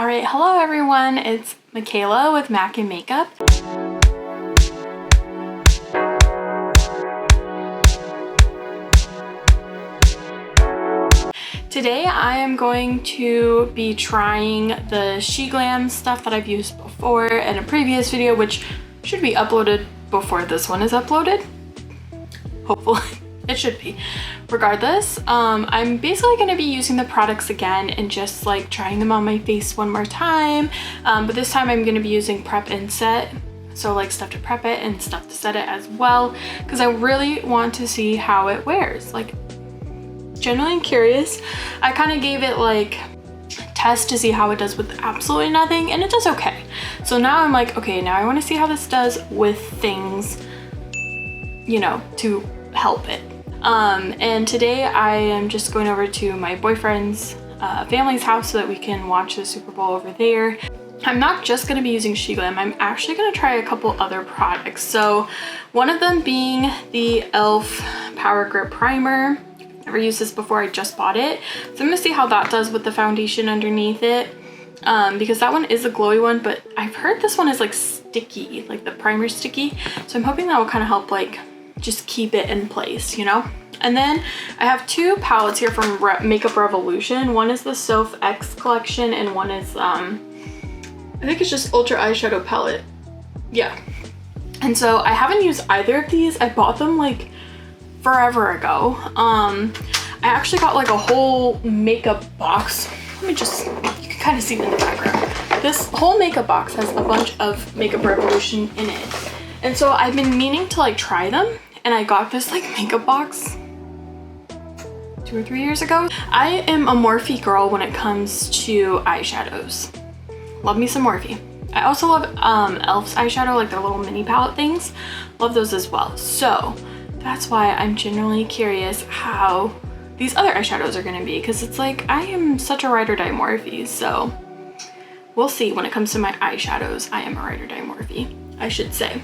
All right, hello everyone. It's Makaliah with Mak and Makeup. Today I am going to be trying the SheGlam stuff that I've used before in a previous video, which should be uploaded before this one is uploaded. Hopefully. It should be. Regardless, I'm basically going to be using the products again and just like trying them on my face one more time. But this time I'm going to be using prep and set. So like stuff to prep it and stuff to set it as well. Because I really want to see how it wears. Like, genuinely curious. I kind of gave it like test to see how it does with absolutely nothing, and it does okay. So now I'm like, okay, now I want to see how this does with things, you know, to help it. And today I am just going over to my boyfriend's family's house so that we can watch the Super Bowl over there. I'm not just going to be using SheGlam, I'm actually going to try a couple other products. So one of them being the e.l.f. Power Grip Primer. Never used this before, I just bought it. So I'm going to see how that does with the foundation underneath it. Because that one is a glowy one, but I've heard this one is like sticky, like the primer sticky. So I'm hoping that will kind of help like just keep it in place, you know? And then I have two palettes here from Makeup Revolution. One is the Soph X collection and one is, I think it's just Ultra Eyeshadow Palette. Yeah. And so I haven't used either of these. I bought them like forever ago. I actually got like a whole makeup box. Let me just, you can kind of see it in the background. This whole makeup box has a bunch of Makeup Revolution in it. And so I've been meaning to like try them, and I got this like makeup box 2 or 3 years ago. I am a Morphe girl when it comes to eyeshadows. Love me some Morphe. I also love e.l.f.'s eyeshadow, like their little mini palette things. Love those as well. So that's why I'm genuinely curious how these other eyeshadows are gonna be, because it's like I am such a ride or die Morphe, so we'll see. When it comes to my eyeshadows, I am a ride or die Morphe, I should say.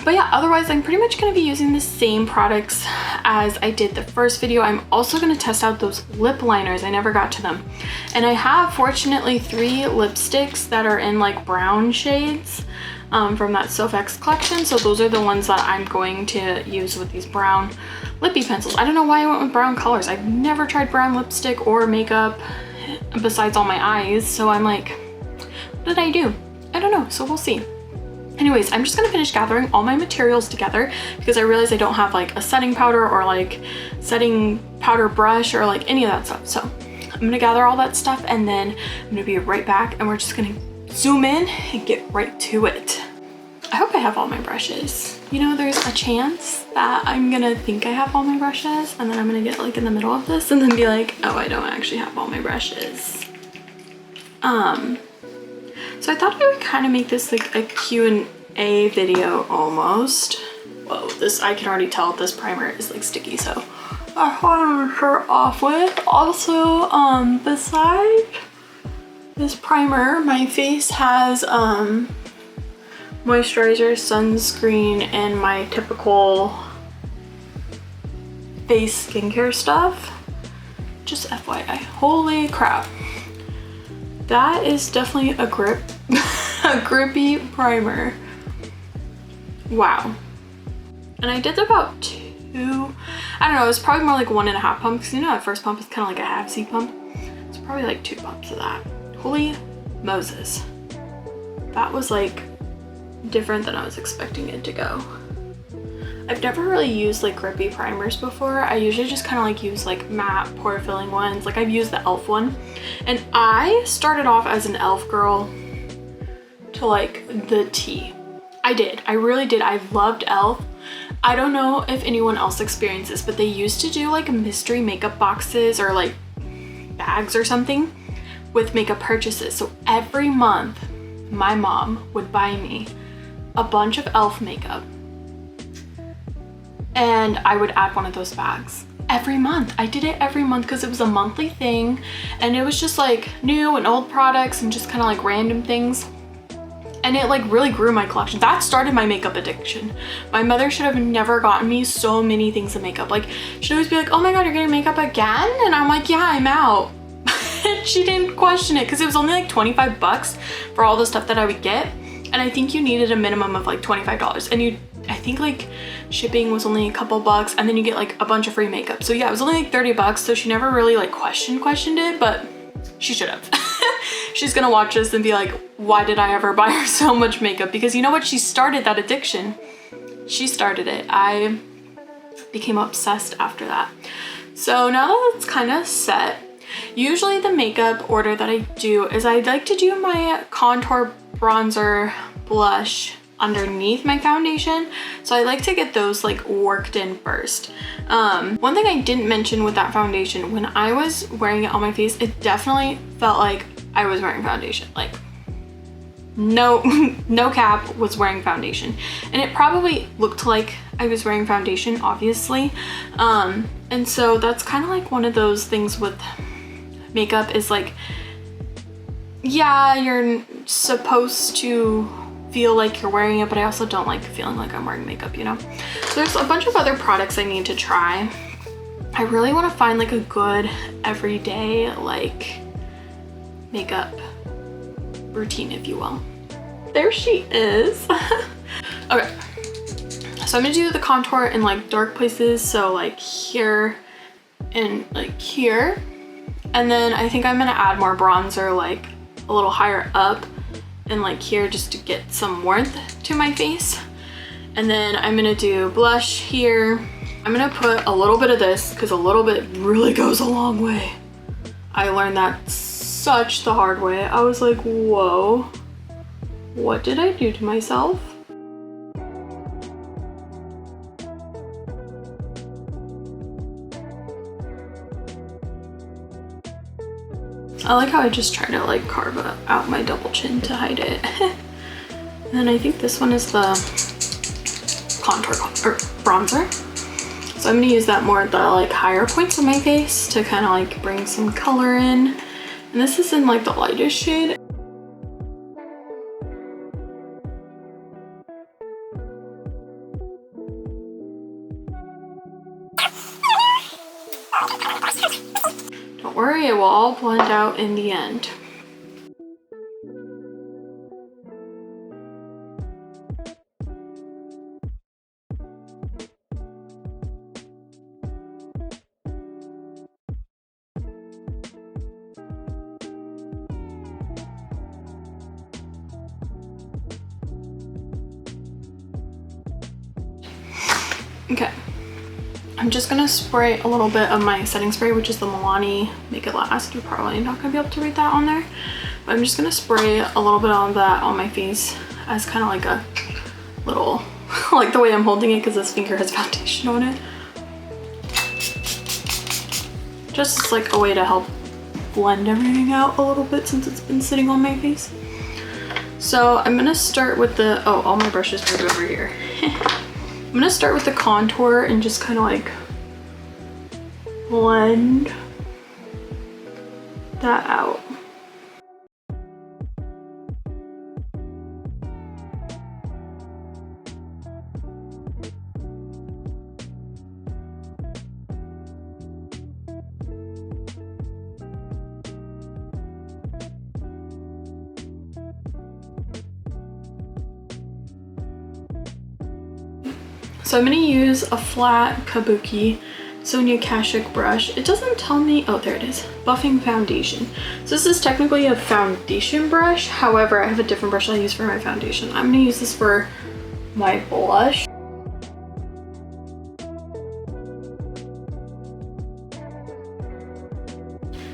But yeah, otherwise I'm pretty much going to be using the same products as I did the first video. I'm also going to test out those lip liners. I never got to them. And I have fortunately 3 lipsticks that are in like brown shades from that Soph X collection. So those are the ones that I'm going to use with these brown lippy pencils. I don't know why I went with brown colors. I've never tried brown lipstick or makeup besides on my eyes. So I'm like, what did I do? I don't know. So we'll see. Anyways, I'm just gonna finish gathering all my materials together because I realized I don't have like a setting powder or like setting powder brush or like any of that stuff. So I'm gonna gather all that stuff and then I'm gonna be right back and we're just gonna zoom in and get right to it. I hope I have all my brushes. You know, there's a chance that I'm gonna think I have all my brushes and then I'm gonna get like in the middle of this and then be like, oh, I don't actually have all my brushes. So I thought I would kind of make this like a Q&A video almost. Whoa, this, I can already tell this primer is like sticky, so I want to start off with. Also, beside this primer, my face has moisturizer, sunscreen, and my typical face skincare stuff. Just FYI. Holy crap. That is definitely a grippy primer. Wow. And I did about 2, I don't know, it was probably more like 1.5 pumps, because you know that first pump is kind of like a half C pump. It's probably like 2 pumps of that. Holy Moses. That was like different than I was expecting it to go. I've never really used like grippy primers before. I usually just kind of like use like matte pore filling ones. Like I've used the e.l.f. one. And I started off as an e.l.f. girl to like the T. I did. I really did. I loved e.l.f. I don't know if anyone else experienced this, but they used to do like mystery makeup boxes or like bags or something with makeup purchases. So every month my mom would buy me a bunch of e.l.f. makeup and I would add one of those bags every month. I did it every month because it was a monthly thing and it was just like new and old products and just kind of like random things. And it like really grew my collection. That started my makeup addiction. My mother should have never gotten me so many things of makeup. Like she'd always be like, oh my God, you're getting makeup again? And I'm like, yeah, I'm out. She didn't question it because it was only like 25 bucks for all the stuff that I would get. And I think you needed a minimum of like $25. And I think like shipping was only a couple bucks, and then you get like a bunch of free makeup. So yeah, it was only like 30 bucks. So she never really like questioned it, but she should have. She's gonna watch this and be like, why did I ever buy her so much makeup? Because you know what? She started that addiction. She started it. I became obsessed after that. So now that it's kind of set, usually the makeup order that I do is I like to do my contour, bronzer, blush underneath my foundation. So I like to get those like worked in first. One thing I didn't mention with that foundation, when I was wearing it on my face, it definitely felt like I was wearing foundation. Like no cap, was wearing foundation. And it probably looked like I was wearing foundation, obviously. And so that's kind of like one of those things with makeup is like, yeah, you're supposed to feel like you're wearing it, but I also don't like feeling like I'm wearing makeup, you know? So there's a bunch of other products I need to try. I really want to find like a good everyday like makeup routine, if you will. There she is. Okay, so I'm gonna do the contour in like dark places, so like here and like here. And then I think I'm gonna add more bronzer like a little higher up and like here, just to get some warmth to my face. And then I'm gonna do blush here. I'm gonna put a little bit of this because a little bit really goes a long way. I learned that such the hard way. I was like, whoa, what did I do to myself? I like how I just try to like carve out my double chin to hide it. And then I think this one is the contour or bronzer. So I'm gonna use that more at the like higher points of my face to kind of like bring some color in. And this is in like the lightest shade. Don't worry, it will all blend out in the end. Okay, I'm just gonna spray a little bit of my setting spray, which is the Milani Make It Last. You're probably not gonna be able to read that on there, but I'm just gonna spray a little bit of that on my face as kind of like a little, like the way I'm holding it because this finger has foundation on it. Just like a way to help blend everything out a little bit since it's been sitting on my face. So I'm gonna start with the, oh, all my brushes are over here. I'm gonna start with the contour and just kind of like blend that out. So I'm gonna use a flat Kabuki Sonia Kashuk brush. It doesn't tell me, oh, there it is, buffing foundation. So this is technically a foundation brush. However, I have a different brush I use for my foundation. I'm gonna use this for my blush.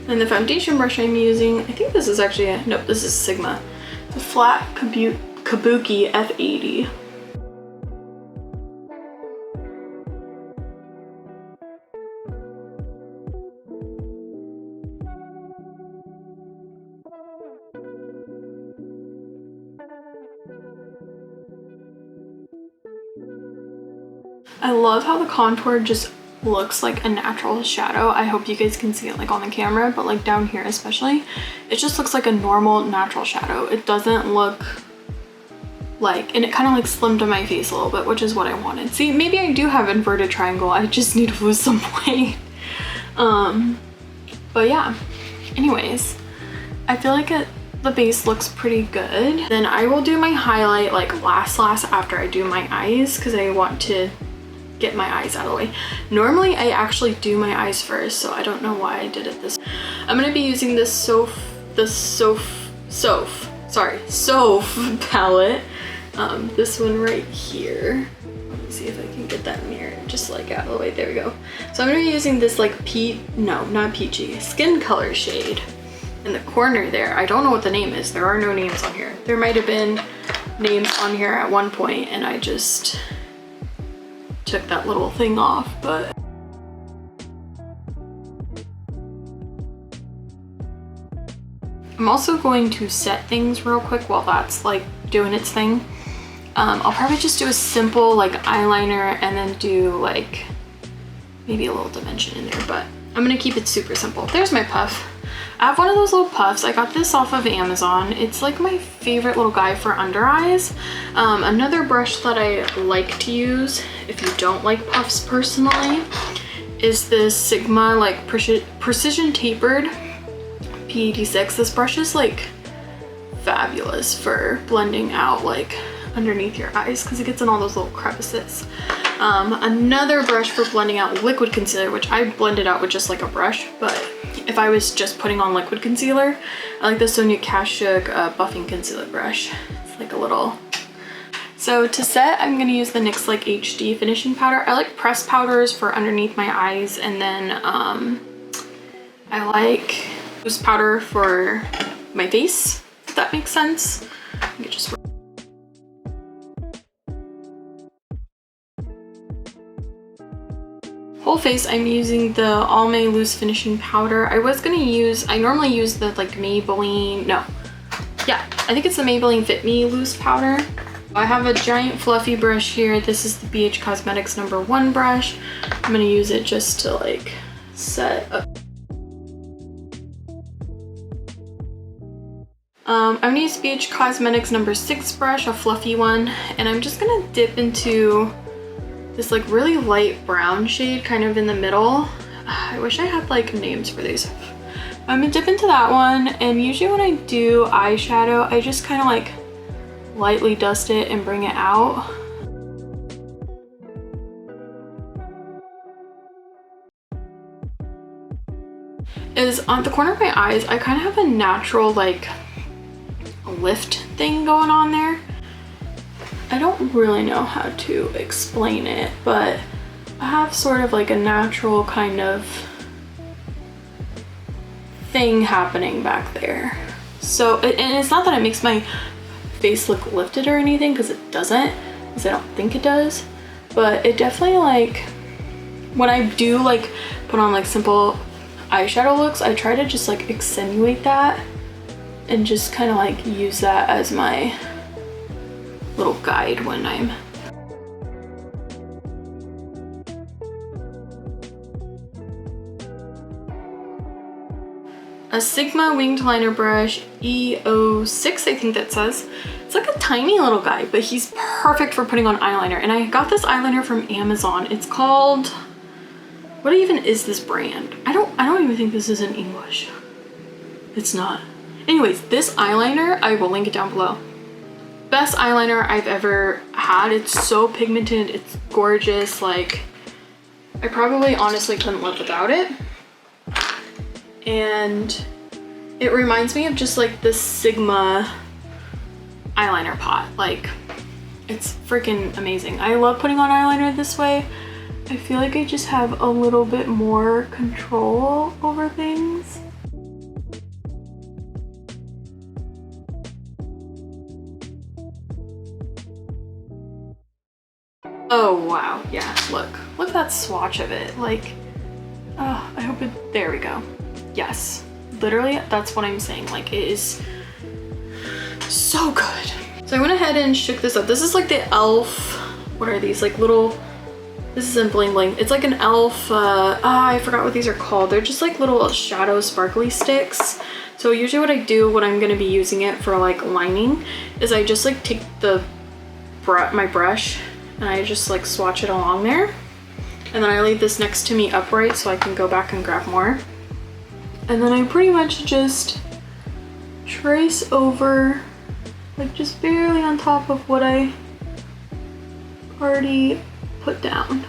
And the foundation brush I'm using, I think this is actually a, nope, this is Sigma. It's a flat Kabuki F80. I love how the contour just looks like a natural shadow. I hope you guys can see it like on the camera, but like down here especially, it just looks like a normal natural shadow. It doesn't look like, and it kind of like slimmed to my face a little bit, which is what I wanted. See, maybe I do have inverted triangle. I just need to lose some weight. But yeah, anyways, I feel like the base looks pretty good. Then I will do my highlight like last after I do my eyes because I want to get my eyes out of the way. Normally I actually do my eyes first, so I don't know why I did it this way. I'm gonna be using this Soph palette. This one right here. Let me see if I can get that mirror just like out of the way. There we go. So I'm gonna be using this like not peachy, skin color shade in the corner there. I don't know what the name is. There are no names on here. There might have been names on here at one point and I just took that little thing off, but I'm also going to set things real quick while that's like doing its thing. I'll probably just do a simple like eyeliner and then do like maybe a little dimension in there, but I'm gonna keep it super simple. There's my puff. I have one of those little puffs. I got this off of Amazon. It's like my favorite little guy for under eyes. Another brush that I like to use, if you don't like puffs personally, is this Sigma like precision tapered P86. This brush is like fabulous for blending out like underneath your eyes because it gets in all those little crevices. Another brush for blending out liquid concealer, which I blended out with just like a brush, but if I was just putting on liquid concealer, I like the Sonia Kashuk buffing concealer brush. It's like a little... So to set, I'm going to use the NYX like HD finishing powder. I like pressed powders for underneath my eyes, and then I like loose powder for my face, if that makes sense. I think it just whole face, I'm using the Almay loose finishing powder. I normally use the like Maybelline, I think it's the Maybelline Fit Me loose powder. I have a giant fluffy brush here. This is the BH Cosmetics #1 brush. I'm gonna use it just to like set up. I'm gonna use BH Cosmetics #6 brush, a fluffy one, and I'm just gonna dip into this like really light brown shade kind of in the middle. I wish I had like names for these. I'm gonna dip into that one, and usually when I do eyeshadow, I just kind of like lightly dust it and bring it out. Is on the corner of my eyes, I kind of have a natural like lift thing going on there. I don't really know how to explain it, but I have sort of like a natural kind of thing happening back there. So, and it's not that it makes my face look lifted or anything, because it doesn't, because I don't think it does, but it definitely like, when I do like put on like simple eyeshadow looks, I try to just like accentuate that and just kind of like use that as my little guide when I'm a Sigma winged liner brush E06, I think that says. It's like a tiny little guy, but he's perfect for putting on eyeliner. And I got this eyeliner from Amazon. It's called, what even is this brand? I don't even think this is in English. It's not. Anyways, this eyeliner, I will link it down below. Best eyeliner I've ever had. It's so pigmented, it's gorgeous. Like, I probably honestly couldn't live without it. And it reminds me of just like this Sigma eyeliner pot. Like, it's freaking amazing. I love putting on eyeliner this way. I feel like I just have a little bit more control over things. Oh wow, yeah, look at that swatch of it. Like, oh, I hope it, there we go. Yes, literally, that's what I'm saying. Like, it is so good. So I went ahead and shook this up. This is like the e.l.f. What are these? Like little, this isn't bling bling. It's like an e.l.f. I forgot what these are called. They're just like little shadow sparkly sticks. So usually what I do when I'm gonna be using it for like lining is I just like take my brush and I just like swatch it along there. And then I leave this next to me upright so I can go back and grab more. And then I pretty much just trace over, like just barely on top of what I already put down.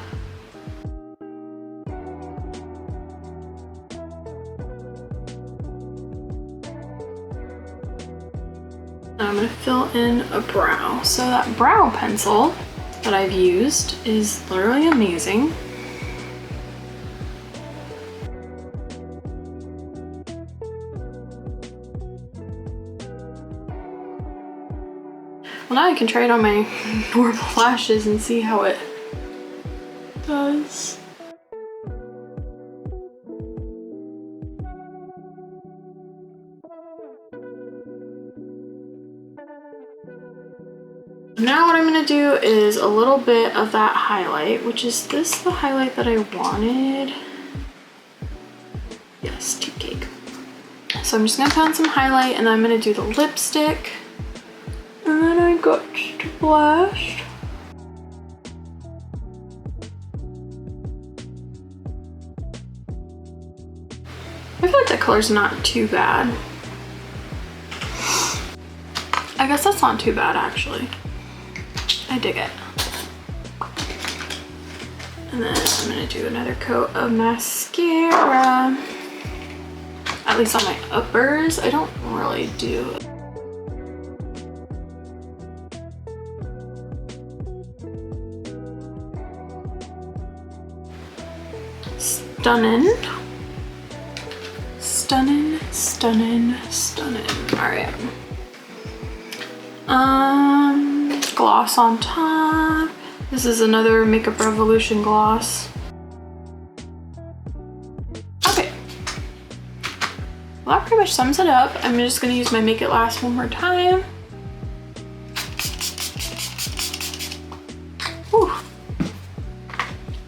Now I'm gonna fill in a brow. So that brow pencil that I've used is literally amazing. Well, now I can try it on my normal lashes and see how it does. Now what I'm gonna do is a little bit of that highlight, which is this the highlight that I wanted? Yes, tea cake. So I'm just gonna put on some highlight and then I'm gonna do the lipstick. And then I got to blush. I feel like the color's not too bad. I guess that's not too bad actually. I dig it. And then I'm gonna do another coat of mascara. At least on my uppers. I don't really do it. Stunning. Stunning, stunning, stunning. All right. Gloss on top. This is another Makeup Revolution gloss. Okay. Well, that pretty much sums it up. I'm just gonna use my Make It Last one more time. Whew.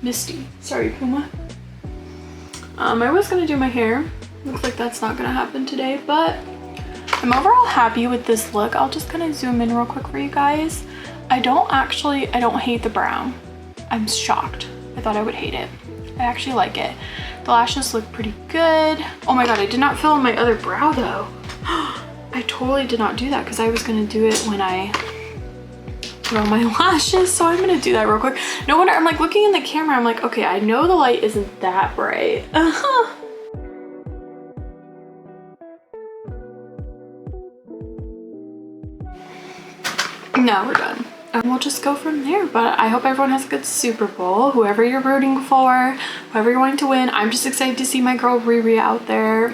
Misty. Sorry, Puma. I was gonna do my hair. Looks like that's not gonna happen today, but I'm overall happy with this look. I'll just kind of zoom in real quick for you guys. I don't hate the brown. I'm shocked. I thought I would hate it. I actually like it. The lashes look pretty good. Oh my God, I did not fill in my other brow though. I totally did not do that because I was gonna do it when I put on my lashes. So I'm gonna do that real quick. No wonder, I'm like looking in the camera, I'm like, okay, I know the light isn't that bright. Now we're done. And we'll just go from there. But I hope everyone has a good Super Bowl. Whoever you're rooting for, whoever you're wanting to win. I'm just excited to see my girl Riri out there.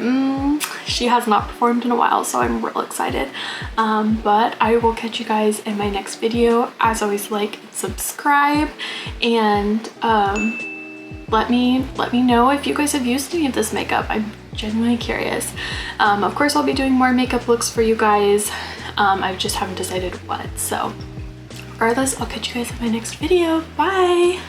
She has not performed in a while, so I'm real excited. But I will catch you guys in my next video. As always, like and subscribe, and let me know if you guys have used any of this makeup. I'm genuinely curious. Of course, I'll be doing more makeup looks for you guys. I just haven't decided what. So regardless, I'll catch you guys in my next video. Bye!